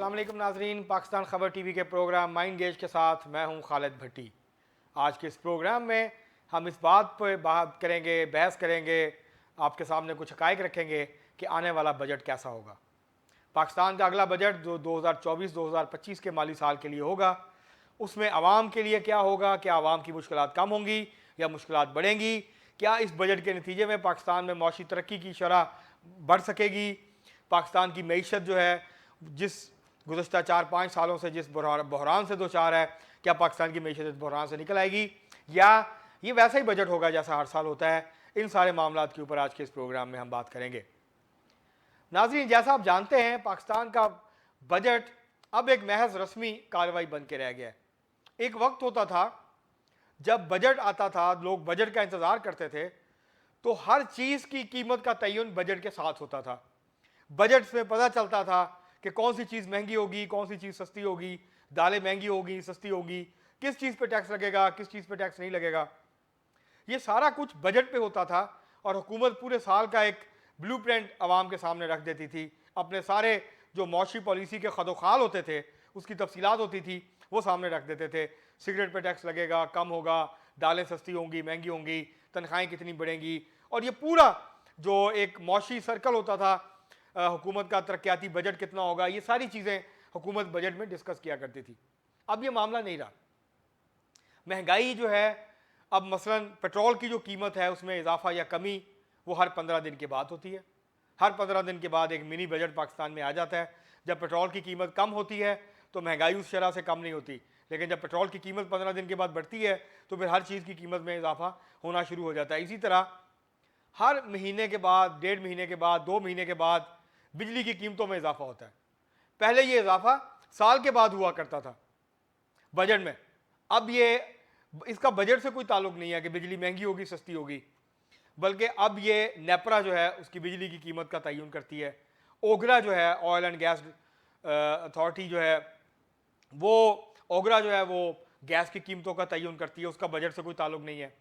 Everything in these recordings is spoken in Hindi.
अस्सलाम वालेकुम नाजरीन, पाकिस्तान खबर टीवी के प्रोग्राम माइंड गेज के साथ मैं हूं खालिद भट्टी। आज के इस प्रोग्राम में हम इस बात पर बात करेंगे, बहस करेंगे, आपके सामने कुछ हक़ाइक़ रखेंगे कि आने वाला बजट कैसा होगा। पाकिस्तान का अगला बजट जो 2024-2025 के माली साल के लिए होगा, उसमें आवाम के लिए क्या होगा? क्या आवाम की मुश्किलात कम होंगी या मुश्किलात बढ़ेंगी? क्या इस बजट के नतीजे में पाकिस्तान में मौशी तरक्की की शरह बढ़ सकेगी? पाकिस्तान की मईशत जो है, जिस गुज़श्ता 4-5 सालों से जिस बहरान से दो चार है, क्या पाकिस्तान की मईशत इस बहरान से निकल आएगी या ये वैसा ही बजट होगा जैसा हर साल होता है? इन सारे मामलात के ऊपर आज के इस प्रोग्राम में हम बात करेंगे। नाज़रीन, जैसा आप जानते हैं, पाकिस्तान का बजट अब एक महज रस्मी कार्रवाई बन के रह गया है। एक वक्त होता था जब बजट आता था, लोग बजट का इंतज़ार करते थे, तो हर चीज़ की कीमत का तयन बजट के साथ होता था। बजट से पता चलता था कि कौन सी चीज़ महंगी होगी, कौन सी चीज़ सस्ती होगी, दालें महंगी होगी, सस्ती होगी, किस चीज़ पे टैक्स लगेगा, किस चीज़ पे टैक्स नहीं लगेगा। ये सारा कुछ बजट पे होता था और हुकूमत पूरे साल का एक ब्लूप्रिंट आवाम के सामने रख देती थी। अपने सारे जो मौशी पॉलिसी के खदोखाल होते थे, उसकी तफसीलात होती थी, वो सामने रख देते थे। सिगरेट पे टैक्स लगेगा, कम होगा, दालें सस्ती होंगी, महंगी होंगी, तनख्वाहें कितनी बढ़ेंगी, और ये पूरा जो एक मौशी सर्कल होता था, हुकूमत का तरक्याती बजट कितना होगा, ये सारी चीज़ें हुकूमत बजट में डिस्कस किया करती थी। अब ये मामला नहीं रहा। महंगाई जो है, अब मसलन पेट्रोल की जो कीमत है उसमें इजाफा या कमी वो हर 15 दिन के बाद होती है। हर 15 दिन के बाद एक मिनी बजट पाकिस्तान में आ जाता है। जब पेट्रोल की कीमत कम होती है तो महंगाई उस शरह से कम नहीं होती, लेकिन जब पेट्रोल की कीमत 15 दिन के बाद बढ़ती है तो फिर हर चीज़ की कीमत में इजाफा होना शुरू हो जाता है। इसी तरह हर महीने के बाद, 1.5 महीने के बाद, 2 महीने के बाद बिजली की कीमतों में इजाफा होता है। पहले ये इजाफा साल के बाद हुआ करता था बजट में। अब ये इसका बजट से कोई ताल्लुक नहीं है कि बिजली महंगी होगी, सस्ती होगी, बल्कि अब ये नेपरा जो है उसकी बिजली की कीमत का तयन करती है। ओगरा जो है, ऑयल एंड गैस अथॉरिटी जो है, वो ओगरा जो है वो गैस की कीमतों का तयन करती है, उसका बजट से कोई ताल्लुक नहीं है।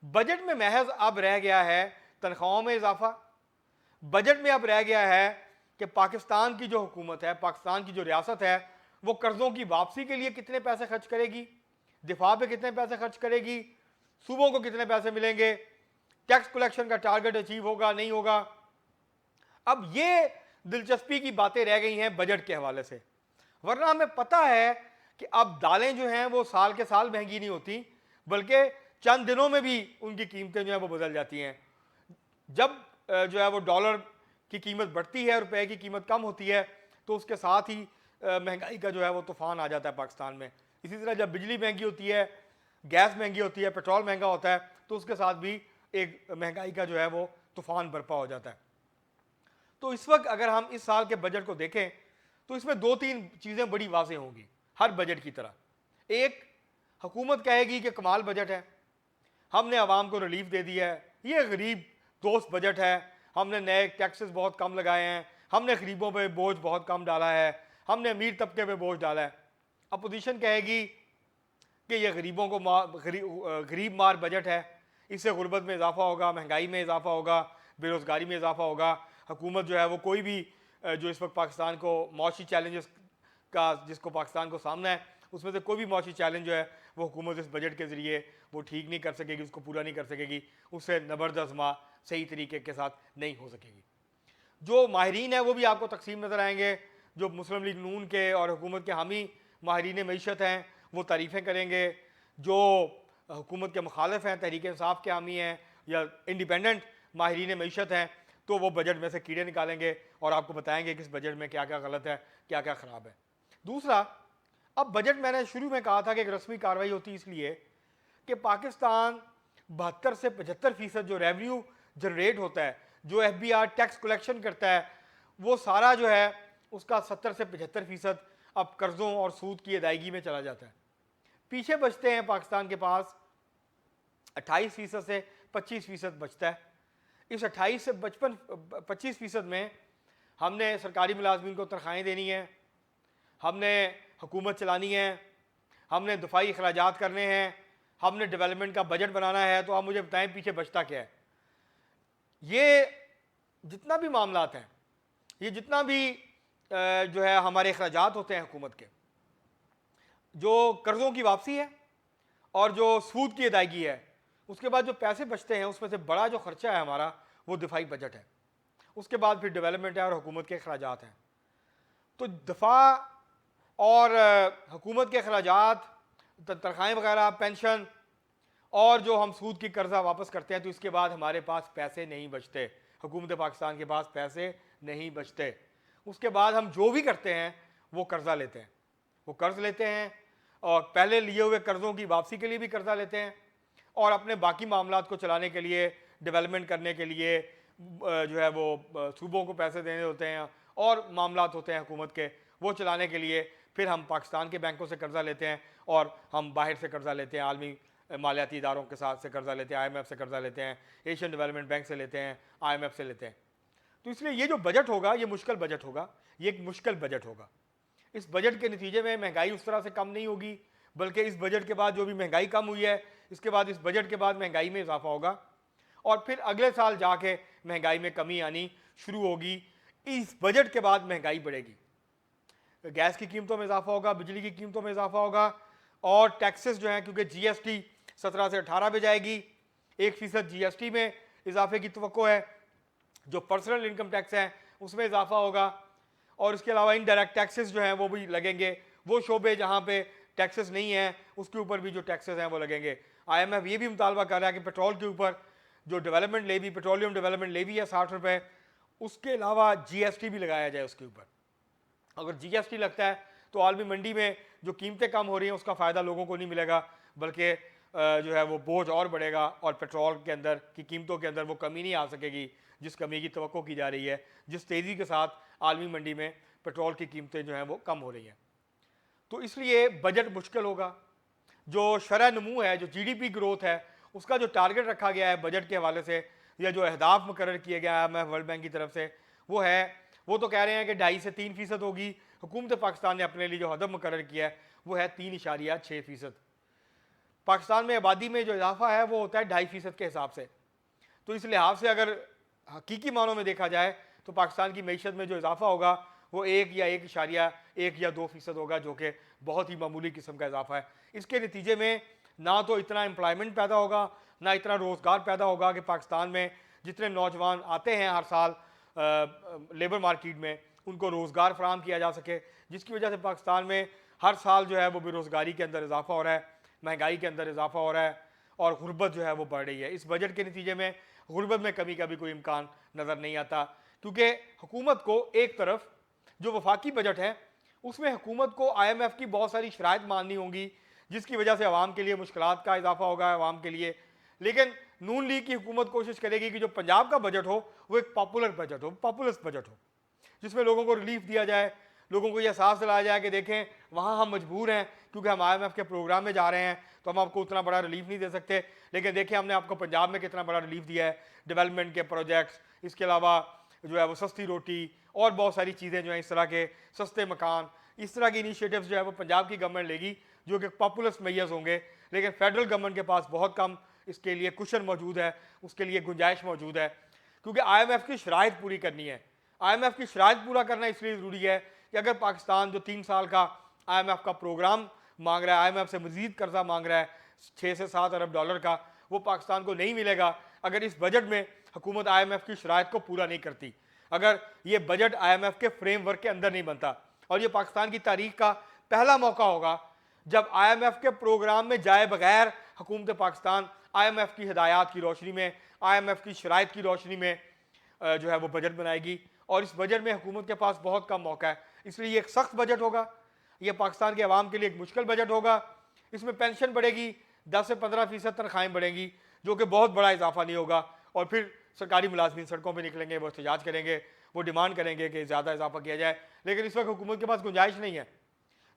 बजट में महज अब रह गया है तनख्वाहों में इजाफा। बजट में अब रह गया है कि पाकिस्तान की जो हुकूमत है, पाकिस्तान की जो रियासत है, वो कर्ज़ों की वापसी के लिए कितने पैसे खर्च करेगी, दिफा पे कितने पैसे खर्च करेगी, सूबों को कितने पैसे मिलेंगे, टैक्स कलेक्शन का टारगेट अचीव होगा नहीं होगा। अब ये दिलचस्पी की बातें रह गई हैं बजट के हवाले से, वरना हमें पता है कि अब दालें जो हैं वो साल के साल महंगी नहीं होती, बल्कि चंद दिनों में भी उनकी कीमतें जो है वो बदल जाती हैं। जब जो है वो डॉलर की कीमत बढ़ती है, रुपए की कीमत कम होती है, तो उसके साथ ही महंगाई का जो है वो तूफान आ जाता है पाकिस्तान में। इसी तरह जब बिजली महंगी होती है, गैस महंगी होती है, पेट्रोल महंगा होता है, तो उसके साथ भी एक महंगाई का जो है वो तूफान बर्पा हो जाता है। तो इस वक्त अगर हम इस साल के बजट को देखें तो इसमें 2-3 चीज़ें बड़ी वाज़ेह होंगी हर बजट की तरह। एक, हुकूमत कहेगी कि कमाल बजट है, हमने आवाम को रिलीफ दे दिया है, ये गरीब दोस्त बजट है, हमने नए टैक्सेस बहुत कम लगाए हैं, हमने गरीबों पे बोझ बहुत कम डाला है, हमने अमीर तबके पे बोझ डाला है। अपोजिशन कहेगी कि ये गरीबों को गरीब मार बजट है, इससे गुर्बत में इजाफा होगा, महंगाई में इजाफा होगा, बेरोज़गारी में इजाफा होगा। हुकूमत जो है वो कोई भी जो इस वक्त पाकिस्तान को मौशी चैलेंजेस का जिसको पाकिस्तान को सामना है, उसमें से कोई भी मौशी चैलेंज जो है वो हुकूमत इस बजट के ज़रिए वो ठीक नहीं कर सकेगी, उसको पूरा नहीं कर सकेगी, उससे नबर्द आज़मा सही तरीके के साथ नहीं हो सकेगी। जो माहिरीन है वो भी आपको तकसीम नज़र आएंगे। जो मुस्लिम लीग नून के और हुकूमत के हामी माहिरीन मईशत हैं वो तारीफ़ें करेंगे। जो हुकूमत के मुखालिफ हैं, तहरीक इंसाफ के हामी हैं या इंडिपेंडेंट माहिरीन मईशत हैं, तो वो बजट में से कीड़े निकालेंगे और आपको बताएंगे कि इस बजट में क्या क्या गलत है, क्या क्या ख़राब है। दूसरा, अब बजट मैंने शुरू में कहा था कि एक रस्मी कार्रवाई होती है इसलिए कि पाकिस्तान 72 से 75% जो रेवेन्यू जनरेट होता है, जो FBR टैक्स कलेक्शन करता है, वो सारा जो है उसका 70 से 75% अब कर्ज़ों और सूद की अदायगी में चला जाता है। पीछे बचते हैं पाकिस्तान के पास 28% से 25% बचता है। इस 28 से 25% में हमने सरकारी मुलाजमीन को तनख्वाहें देनी है, हमने हुकूमत चलानी है, हमने दफाई अखराजात करने हैं, हमने डेवलपमेंट का बजट बनाना है। तो आप मुझे बताएं पीछे बचता क्या है। ये जितना भी मामलात हैं, ये जितना भी जो है हमारे अखराजात होते हैं हुकूमत के, जो कर्ज़ों की वापसी है और जो सूद की अदायगी है, उसके बाद जो पैसे बचते हैं उसमें से बड़ा जो खर्चा है हमारा वो दिफाई बजट है। उसके बाद फिर डेवलपमेंट है और हुकूमत के अखराजात हैं। तो दफा और हुकूमत के अखराजात, तनख्वाहें वगैरह, पेंशन और जो हम सूद की कर्जा वापस करते हैं, तो इसके बाद हमारे पास पैसे नहीं बचते, हुकूमत पाकिस्तान के पास पैसे नहीं बचते। उसके बाद हम जो भी करते हैं वो कर्जा लेते हैं, वो कर्ज लेते हैं और पहले लिए हुए कर्ज़ों की वापसी के लिए भी कर्जा लेते हैं और अपने बाकी मामलात को चलाने के लिए, डेवलपमेंट करने के लिए जो है वो सूबों को पैसे देने होते हैं और मामलात होते हैं हुकूमत के, वो चलाने के लिए फिर हम पाकिस्तान के बैंकों से कर्जा लेते हैं और हम बाहर से कर्जा लेते हैं, आलमी मालियाती इदारों के साथ से कर्जा लेते हैं, IMF से कर्जा लेते हैं, एशियन डेवलपमेंट बैंक से लेते हैं, IMF से लेते हैं। तो इसलिए ये जो बजट होगा ये मुश्किल बजट होगा, ये एक मुश्किल बजट होगा। इस बजट के नतीजे में महंगाई उस तरह से कम नहीं होगी, बल्कि इस बजट के बाद जो भी महंगाई कम हुई है, इसके बाद इस बजट के बाद महंगाई में इजाफा होगा और फिर अगले साल जाके महंगाई में कमी आनी शुरू होगी। इस बजट के बाद महंगाई बढ़ेगी, गैस की कीमतों में इजाफा होगा, बिजली की कीमतों में इजाफा होगा और टैक्सेस जो हैं, क्योंकि GST 17 से 18 पे जाएगी, 1% GST में इजाफे की तवक्को है, जो पर्सनल इनकम टैक्स है उसमें इजाफा होगा और इसके अलावा इनडायरेक्ट टैक्सेस जो हैं वो भी लगेंगे, वो शोबे जहाँ पे टैक्सेस नहीं है उसके ऊपर भी जो टैक्सेस हैं वो लगेंगे। IMF ये भी मुतालबा कर रहा है कि पेट्रोल के ऊपर जो development levy, petroleum development levy है 60 रुपये, उसके अलावा GST भी लगाया जाए उसके ऊपर। अगर GST लगता है तो आलमी मंडी में जो कीमतें कम हो रही हैं उसका फ़ायदा लोगों को नहीं मिलेगा, बल्कि जो है वो बोझ और बढ़ेगा और पेट्रोल के अंदर की कीमतों के अंदर वो कमी नहीं आ सकेगी जिस कमी की तवक्को की जा रही है, जिस तेज़ी के साथ आलमी मंडी में पेट्रोल की कीमतें जो हैं वो कम हो रही हैं। तो इसलिए बजट मुश्किल होगा। जो शरह नमू है, जो GDP ग्रोथ है, उसका जो टारगेट रखा गया है बजट के हवाले से या जो अहदाफ मुकर्रर किया गया है IMF वर्ल्ड बैंक की तरफ से, वो तो कह रहे हैं कि 2.5 से 3% होगी। हुकूमत पाकिस्तान ने अपने लिए जो हदफ मुकर्रर किया है वो है 3.6%। पाकिस्तान में आबादी में जो इजाफा है वो होता है 2.5% के हिसाब से। तो इस लिहाज से अगर हकीकी मानों में देखा जाए तो पाकिस्तान की मईशत में जो इजाफा होगा वो 1 या 1.2% होगा, जो कि बहुत ही मामूली किस्म का इजाफा है। इसके नतीजे में ना तो इतना एम्प्लॉयमेंट पैदा होगा, ना इतना रोज़गार पैदा होगा कि पाकिस्तान में जितने नौजवान आते हैं हर साल लेबर मार्केट में उनको रोज़गार फराहम किया जा सके, जिसकी वजह से पाकिस्तान में हर साल जो है वो बेरोज़गारी के अंदर इजाफा हो रहा है, महंगाई के अंदर इजाफा हो रहा है और गुर्बत जो है वो बढ़ रही है। इस बजट के नतीजे में गुर्बत में कमी का भी कोई इम्कान नज़र नहीं आता, क्योंकि हुकूमत को एक तरफ जो वफाकी बजट है उसमें हुकूमत को IMF की बहुत सारी शराइत माननी होंगी, जिसकी वजह से आवाम के लिए मुश्किलात का इजाफा होगा आवाम के लिए। लेकिन नून लीग की हुकूमत कोशिश करेगी कि जो पंजाब का बजट हो वो एक पॉपुलर बजट हो, पॉपुलिस्ट बजट हो, जिसमें लोगों को रिलीफ दिया जाए, लोगों को यह एहसास दिलाया जाए कि देखें वहाँ हम मजबूर हैं क्योंकि हम IMF के प्रोग्राम में जा रहे हैं तो हम आपको उतना बड़ा रिलीफ नहीं दे सकते, लेकिन देखें हमने आपको पंजाब में कितना बड़ा रिलीफ दिया है, डेवलपमेंट के प्रोजेक्ट्स, इसके अलावा जो है वो सस्ती रोटी और बहुत सारी चीज़ें जो हैं, इस तरह के सस्ते मकान, इस तरह की इनिशिएटिव्स जो है वो पंजाब की गवर्नमेंट लेगी जो कि पॉपुलिस्ट मेयर्स होंगे। लेकिन फेडरल गवर्नमेंट के पास बहुत कम इसके लिए कुशन मौजूद है, उसके लिए गुंजाइश मौजूद है, क्योंकि IMF की शराइत पूरी करनी है। IMF की शराइत पूरा करना इसलिए ज़रूरी है कि अगर पाकिस्तान जो 3 साल का IMF का प्रोग्राम मांग रहा है, IMF से मज़ीद कर्जा मांग रहा है 6 से 7 अरब डॉलर का, वो पाकिस्तान को नहीं मिलेगा अगर इस बजट में हुकूमत IMF की शराइत को पूरा नहीं करती, अगर ये बजट IMF के फ्रेमवर्क के अंदर नहीं बनता। और ये पाकिस्तान की तारीख का पहला मौका होगा जब IMF के प्रोग्राम में जाए बगैर हुकूमत पाकिस्तान IMF की हिदायत की रोशनी में, IMF की शराइत की रोशनी में जो है वो बजट बनाएगी। और इस बजट में हुकूमत के पास बहुत कम मौका है, इसलिए ये एक सख्त बजट होगा, ये पाकिस्तान के अवाम के लिए एक मुश्किल बजट होगा। इसमें पेंशन बढ़ेगी, 10 से 15% तनख्वाहें बढ़ेंगी, जो कि बहुत बड़ा इजाफा नहीं होगा। और फिर सरकारी मुलाजमीन सड़कों पर निकलेंगे, वो एहतजाज करेंगे, वो डिमांड करेंगे कि ज़्यादा इजाफा किया जाए। लेकिन इस वक्त हुकूमत के पास गुंजाइश नहीं है,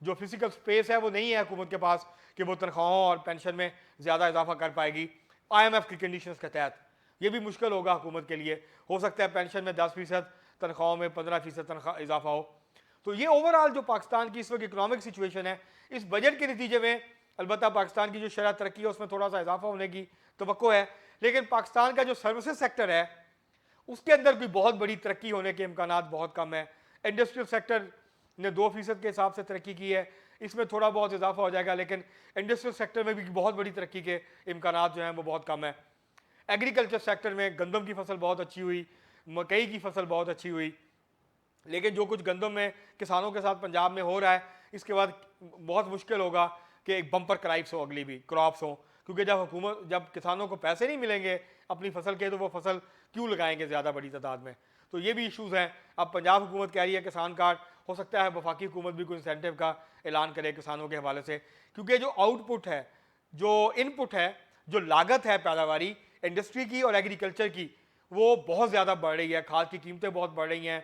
जो फिजिकल स्पेस है वो नहीं है हुकूमत के पास कि वो तनख्वाहों और पेंशन में ज़्यादा इजाफा कर पाएगी IMF की कंडीशंस के तहत। ये भी मुश्किल होगा हुकूमत के लिए। हो सकता है पेंशन में 10%, तनख्वाहों में 15% तनख्वाह इजाफा हो। तो ये ओवरऑल जो पाकिस्तान की इस वक्त इकनॉमिक सिचुएशन है, इस बजट के नतीजे में अलबत्ता पाकिस्तान की जो शरह तरक्की है उसमें थोड़ा सा इजाफा होने की तवक्को है, लेकिन पाकिस्तान का जो सर्विसेज सेक्टर है उसके अंदर कोई बहुत बड़ी तरक्की होने के इम्कानात बहुत कम है। इंडस्ट्रियल सेक्टर ने 2% के हिसाब से तरक्की की है, इसमें थोड़ा बहुत इजाफा हो जाएगा, लेकिन इंडस्ट्रियल सेक्टर में भी बहुत बड़ी तरक्की के इम्कान जो हैं वो बहुत कम है। एग्रीकल्चर सेक्टर में गंदम की फसल बहुत अच्छी हुई, मकई की फसल बहुत अच्छी हुई, लेकिन जो कुछ गंदम में किसानों के साथ पंजाब में हो रहा है, इसके बाद बहुत मुश्किल होगा कि एक बम्पर क्रॉप्स हो, अगली भी क्रॉप्स हो, क्योंकि जब किसानों को पैसे नहीं मिलेंगे अपनी फसल के, तो वो फसल क्यों लगाएंगे ज़्यादा बड़ी तादाद में। तो ये भी इश्यूज़ हैं। अब पंजाब हुकूमत कह रही है किसान कार्ड, हो सकता है वफाकी हुकूमत भी कोई इंसेंटिव का ऐलान करे किसानों के हवाले से, क्योंकि जो आउटपुट है, जो इनपुट है, जो लागत है पैदावारी इंडस्ट्री की और एग्रीकल्चर की, वो बहुत ज़्यादा बढ़ रही है। खाद की कीमतें बहुत बढ़ रही हैं।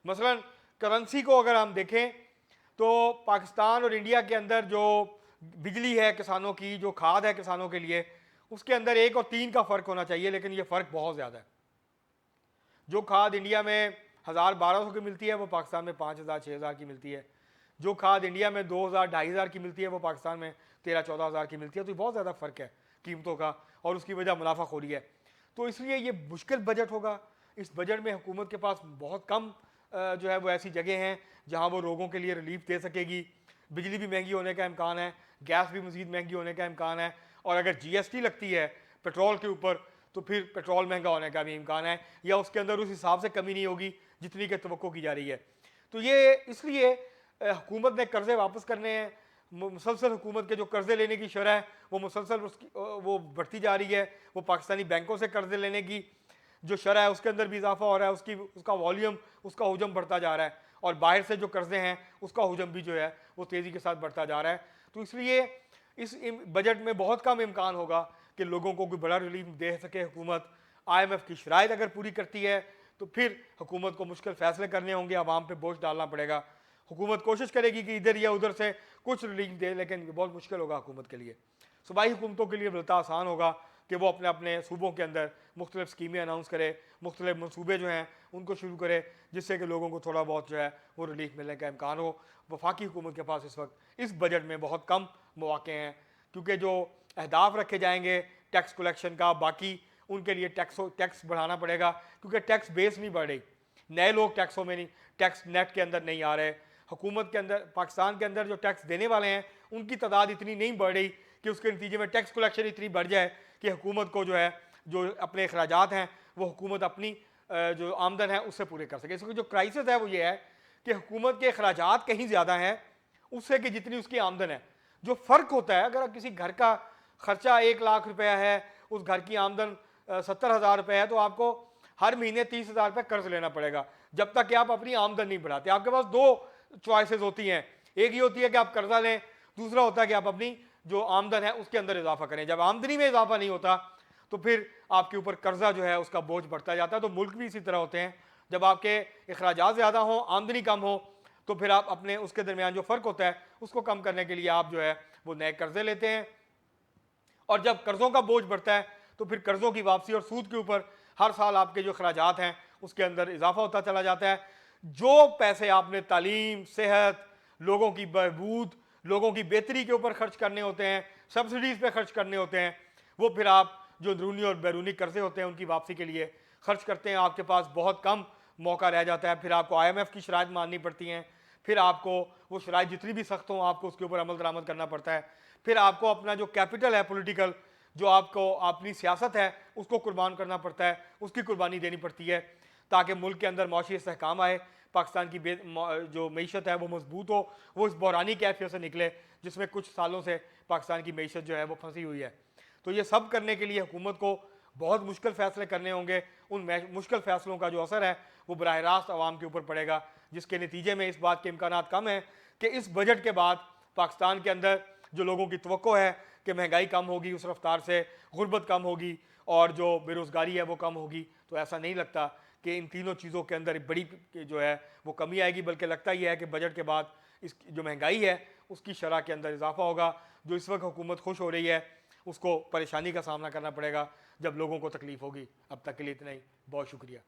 मसलन करेंसी को अगर हम देखें तो पाकिस्तान और इंडिया के अंदर जो बिजली है किसानों की, जो खाद है किसानों के लिए, उसके अंदर 1 और 3 का फ़र्क होना चाहिए, लेकिन ये फ़र्क बहुत ज़्यादा है। जो खाद इंडिया में 1000-1200 की मिलती है, वो पाकिस्तान में 5000-6000 की मिलती है। जो खाद इंडिया में 2000-2500 की मिलती है, वो पाकिस्तान में 13-14 की मिलती है। तो बहुत ज़्यादा फ़र्क है कीमतों का, और उसकी वजह मुनाफाखोरी है। तो इसलिए ये मुश्किल बजट होगा। इस बजट में हुकूमत के पास बहुत कम जो है वो ऐसी जगह हैं जहाँ वो लोगों के लिए रिलीफ दे सकेगी। बिजली भी महंगी होने का इम्कान है, गैस भी मज़ीद महंगी होने का इम्कान है, और अगर GST लगती है पेट्रोल के ऊपर तो फिर पेट्रोल महंगा होने का भी इम्कान है, या उसके अंदर उस हिसाब से कमी नहीं होगी जितनी कि तवक्को की जा रही है। तो ये इसलिए हुकूमत ने कर्ज़े वापस करने हैं। मुसलसल हुकूमत के जो कर्ज़े लेने की शरह है वो मुसलसल वो बढ़ती जा रही है। वो पाकिस्तानी बैंकों से कर्ज़े लेने की जो शरह है उसके अंदर भी इजाफा हो रहा है, उसका वॉल्यूम, उसका हुजम बढ़ता जा रहा है, और बाहर से जो कर्ज़े हैं उसका हुजम भी जो है वो तेज़ी के साथ बढ़ता जा रहा है। तो इसलिए इस बजट में बहुत कम इम्कान होगा कि लोगों को कोई बड़ा रिलीफ दे सके हुकूमत। IMF की शराइत अगर पूरी करती है तो फिर हुकूमत को मुश्किल फ़ैसले करने होंगे, आवाम पे बोझ डालना पड़ेगा। हुकूमत कोशिश करेगी कि इधर या उधर से कुछ रिलीफ दे, लेकिन बहुत मुश्किल होगा हुकूमत के लिए। सूबाई हुकूमतों के लिए मिलता आसान होगा कि वो अपने अपने सूबों के अंदर मुख्तलिफ स्कीमें अनाउंस करे, मुख्तलिफ मनसूबे जो हैं उनको शुरू करे, जिससे कि लोगों को थोड़ा बहुत जो है वो रिलीफ मिलने का इम्कान हो। वफाकी हुकूमत के पास इस वक्त इस बजट में बहुत कम मौके हैं, क्योंकि जो अहदाफ रखे जाएंगे टैक्स कलेक्शन का, बाकी उनके लिए टैक्स बढ़ाना पड़ेगा, क्योंकि टैक्स बेस नहीं बढ़ रही। नए लोग टैक्सों में नहीं, टैक्स नेट के अंदर नहीं आ रहे। हुकूमत के अंदर, पाकिस्तान के अंदर जो टैक्स देने वाले हैं उनकी तादाद इतनी नहीं बढ़ रही कि उसके नतीजे में टैक्स कलेक्शन इतनी बढ़ जाए कि हुकूमत को जो है जो अपने अखराजात हैं वो हुकूमत अपनी जो आमदन है उससे पूरे कर सके। इसकी जो क्राइसिस है वो ये है कि हुकूमत के अखराजात कहीं ज़्यादा हैं उससे कि जितनी उसकी आमदन है। जो फ़र्क होता है, अगर किसी घर का खर्चा 1 लाख रुपया है, उस घर की आमदन 70,000 रुपये है, तो आपको हर महीने 30,000 रुपये कर्ज लेना पड़ेगा जब तक कि आप अपनी आमदन नहीं बढ़ाते। आपके पास 2 चॉइसेस होती हैं, एक ही होती है कि आप कर्जा लें, दूसरा होता है कि आप अपनी जो आमदन है उसके अंदर इजाफा करें। जब आमदनी में इजाफा नहीं होता तो फिर आपके ऊपर कर्जा जो है उसका बोझ बढ़ता जाता है। तो मुल्क भी इसी तरह होते हैं, जब आपके अखराजात ज़्यादा हों, आमदनी कम हो, तो फिर आप अपने उसके दरमियान जो फ़र्क होता है उसको कम करने के लिए आप जो है वो नए कर्जे लेते हैं, और जब कर्ज़ों का बोझ बढ़ता है तो फिर कर्ज़ों की वापसी और सूद के ऊपर हर साल आपके जो अखराजात हैं उसके अंदर इजाफा होता चला जाता है। जो पैसे आपने तालीम, सेहत, लोगों की बहबूद, लोगों की बेहतरी के ऊपर खर्च करने होते हैं, सब्सिडीज़ पे खर्च करने होते हैं, वो फिर आप जो अंदरूनी और बैरूनी कर्जे होते हैं उनकी वापसी के लिए खर्च करते हैं। आपके पास बहुत कम मौका रह जाता है, फिर आपको IMF की शराइत माननी पड़ती हैं, फिर आपको वो शराइत जितनी भी सख्त हों आपको उसके ऊपर अमल दरामद करना पड़ता है, फिर आपको अपना जो कैपिटल है पॉलिटिकल, जो आपको अपनी सियासत है उसको कुर्बान करना पड़ता है, उसकी कुर्बानी देनी पड़ती है ताकि मुल्क के अंदर मौशी इस्तेहकाम आए, पाकिस्तान की जो मीशत है वो मजबूत हो, वो इस बहरानी कैफियत से निकले जिसमें कुछ सालों से पाकिस्तान की मीशत जो है वो फंसी हुई है। तो ये सब करने के लिए हुकूमत को बहुत मुश्किल फ़ैसले करने होंगे। उन मुश्किल फ़ैसलों का जो असर है वो बराह रास्त आवाम के ऊपर पड़ेगा, जिसके नतीजे में इस बात के इम्कानात कम है कि इस बजट के बाद पाकिस्तान के अंदर जो लोगों की तवक्को है कि महंगाई कम होगी उस रफ्तार से, गुर्बत कम होगी और जो बेरोज़गारी है वो कम होगी, तो ऐसा नहीं लगता कि इन तीनों चीज़ों के अंदर बड़ी जो है वो कमी आएगी, बल्कि लगता ही है कि बजट के बाद इस जो महंगाई है उसकी शरह के अंदर इजाफा होगा। जो इस वक्त हुकूमत खुश हो रही है उसको परेशानी का सामना करना पड़ेगा जब लोगों को तकलीफ़ होगी। अब तक के लिए इतना ही, बहुत शुक्रिया।